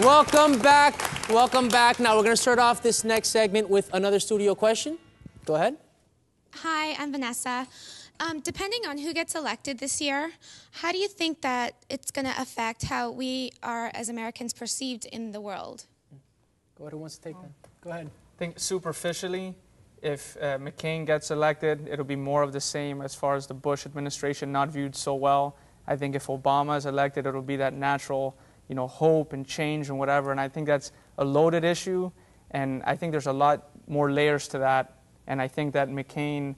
Welcome back. Welcome back. Now we're going to start off this next segment with another studio question. Go ahead. Hi, I'm Vanessa. Depending on who gets elected this year, how do you think that it's going to affect how we are as Americans perceived in the world? Go ahead. Who wants to take that? Go ahead. I think superficially, if McCain gets elected, it'll be more of the same as far as the Bush administration not viewed so well. I think if Obama is elected, it'll be that natural, you know, hope and change and whatever. And I think that's a loaded issue. And I think there's a lot more layers to that. And I think that McCain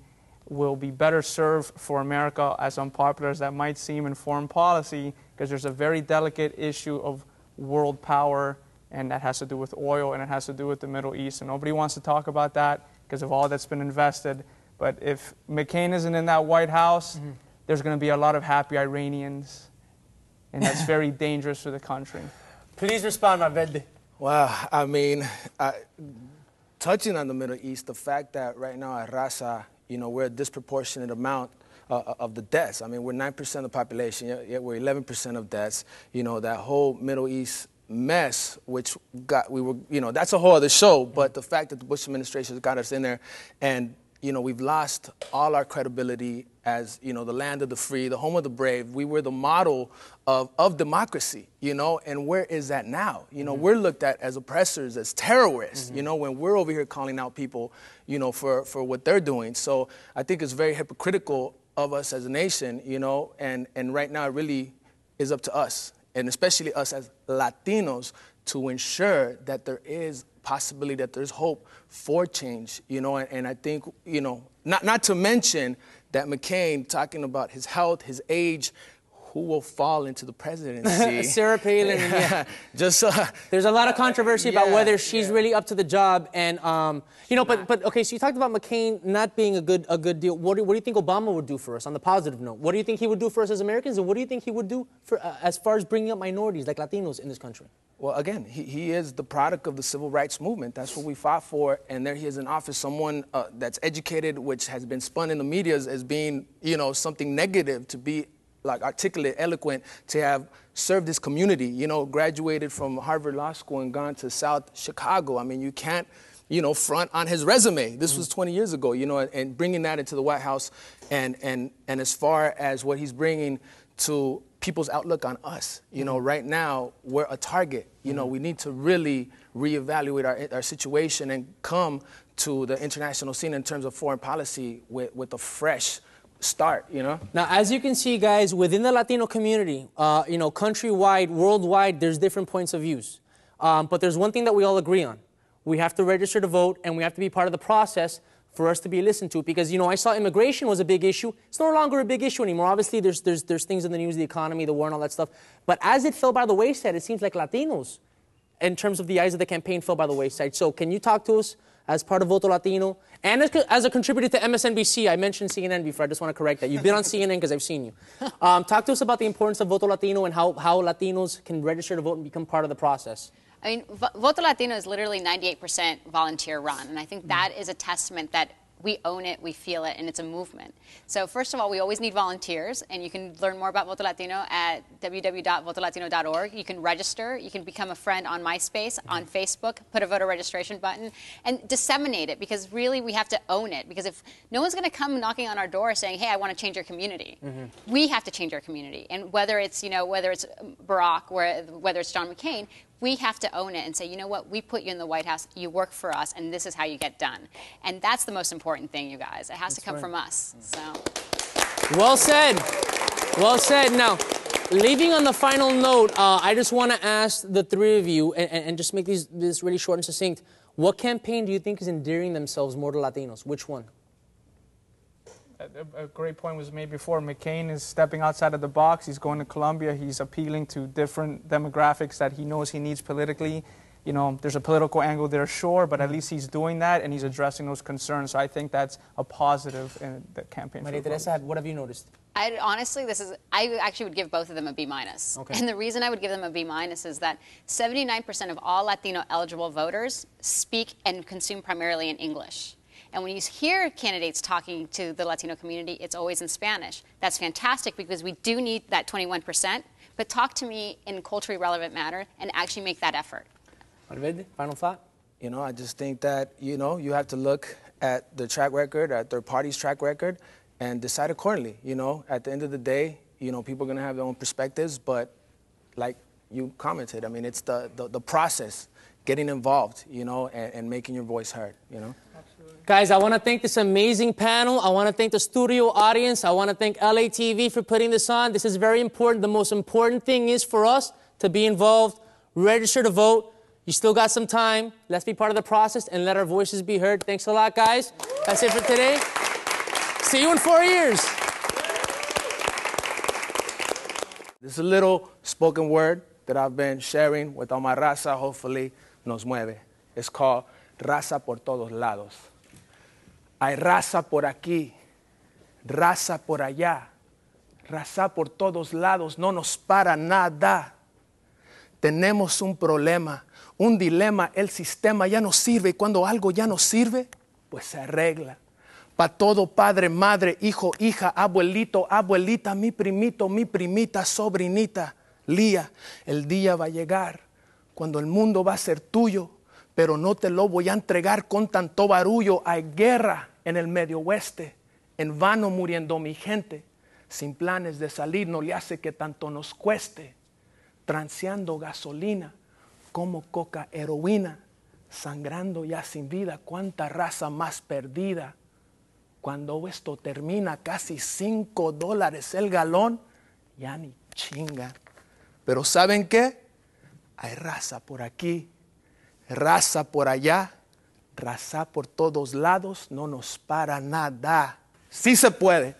will be better served for America, as unpopular as that might seem in foreign policy, because there's a very delicate issue of world power, and that has to do with oil, and it has to do with the Middle East. And nobody wants to talk about that because of all that's been invested. But if McCain isn't in that White House, there's going to be a lot of happy Iranians, and that's very dangerous for the country. Please respond, Malverde. Wow, I mean, touching on the Middle East, the fact that right now at Raza, you know, we're a disproportionate amount of the deaths. I mean, we're 9% of the population, yet we're 11% of deaths. You know, that whole Middle East mess, which you know, that's a whole other show, but the fact that the Bush administration has got us in there, and, you know, we've lost all our credibility as, you know, the land of the free, the home of the brave. We were the model of democracy, you know, and where is that now? You know, we're looked at as oppressors, as terrorists, you know, when we're over here calling out people, you know, for what they're doing. So I think it's very hypocritical of us as a nation, you know, and right now it really is up to us, and especially us as Latinos, to ensure that there is possibility, that there's hope for change, you know, and I think, you know, not to mention that McCain, talking about his health, his age, who will fall into the presidency. Sarah Palin. Yeah. Just there's a lot of controversy about whether she's really up to the job, and you know, but okay. So you talked about McCain not being a good deal. What do you think Obama would do for us on the positive note? What do you think he would do for us as Americans, and what do you think he would do for as far as bringing up minorities like Latinos in this country? Well, again, he is the product of the civil rights movement. That's what we fought for, and there he is in office, someone that's educated, which has been spun in the media as being, you know, something negative, to be like articulate, eloquent, to have served his community, you know, graduated from Harvard Law School and gone to South Chicago. I mean, you can't, you know, front on his resume. This was 20 years ago, you know, and bringing that into the White House, and as far as what he's bringing to people's outlook on us, you know, right now we're a target. You know, we need to really reevaluate our situation and come to the international scene in terms of foreign policy with a fresh start, you know? Now, as you can see, guys, within the Latino community, you know, countrywide, worldwide, there's different points of views. But there's one thing that we all agree on. We have to register to vote, and we have to be part of the process for us to be listened to. Because, you know, I saw immigration was a big issue. It's no longer a big issue anymore. Obviously, there's things in the news, the economy, the war, and all that stuff. But as it fell by the wayside, it seems like Latinos, in terms of the eyes of the campaign, fell by the wayside. So can you talk to us as part of Voto Latino, and as a contributor to MSNBC? I mentioned CNN before. I just want to correct that. You've been on CNN because I've seen you. Talk to us about the importance of Voto Latino and how Latinos can register to vote and become part of the process. I mean, Voto Latino is literally 98% volunteer run, and I think that is a testament that we own it, we feel it, and it's a movement. So first of all, we always need volunteers, and you can learn more about Voto Latino at www.votolatino.org. You can register, you can become a friend on MySpace, on Facebook, put a voter registration button, and disseminate it, because really we have to own it. Because if no one's going to come knocking on our door saying, hey, I want to change your community, we have to change our community. And whether it's, you know, whether it's Barack, whether it's John McCain, we have to own it and say, you know what, we put you in the White House, you work for us, and this is how you get done. And that's the most important thing, you guys. It has to come from us. So. Well said. Well said. Now, leaving on the final note, I just want to ask the three of you, and just make this really short and succinct, what campaign do you think is endearing themselves more to Latinos? Which one? A great point was made before. McCain is stepping outside of the box. He's going to Colombia. He's appealing to different demographics that he knows he needs politically. You know, there's a political angle there, sure, but at least he's doing that, and he's addressing those concerns. So I think that's a positive in the campaign. Maria Teresa, what have you noticed? Honestly, I actually would give both of them a B-. Okay. And the reason I would give them a B- is that 79% of all Latino eligible voters speak and consume primarily in English. And when you hear candidates talking to the Latino community, it's always in Spanish. That's fantastic because we do need that 21%, but talk to me in culturally relevant manner and actually make that effort. Malverde, final thought? You know, I just think that, you know, you have to look at the track record, at third party's track record, and decide accordingly. You know, at the end of the day, you know, people are going to have their own perspectives, but like you commented, I mean, it's the process, getting involved, you know, and making your voice heard, you know. Absolutely. Guys, I want to thank this amazing panel. I want to thank the studio audience. I want to thank LATV for putting this on. This is very important. The most important thing is for us to be involved, register to vote. You still got some time. Let's be part of the process and let our voices be heard. Thanks a lot, guys. That's it for today. See you in 4 years. This is a little spoken word that I've been sharing with all my raza. Hopefully nos mueve. It's called Raza por todos lados. Hay raza por aquí, raza por allá, raza por todos lados, no nos para nada. Tenemos un problema, un dilema, el sistema ya no sirve y cuando algo ya no sirve, pues se arregla. Pa' todo padre, madre, hijo, hija, abuelito, abuelita, mi primito, mi primita, sobrinita, Lía, el día va a llegar cuando el mundo va a ser tuyo, pero no te lo voy a entregar con tanto barullo. Hay guerra en el Medio Oeste, en vano muriendo mi gente, sin planes de salir no le hace que tanto nos cueste, transeando gasolina como coca heroína, sangrando ya sin vida, cuánta raza más perdida. Cuando esto termina, casi $5 el galón, ya ni chinga. Pero ¿saben qué? Hay raza por aquí, raza por allá, raza por todos lados, no nos para nada. Sí se puede.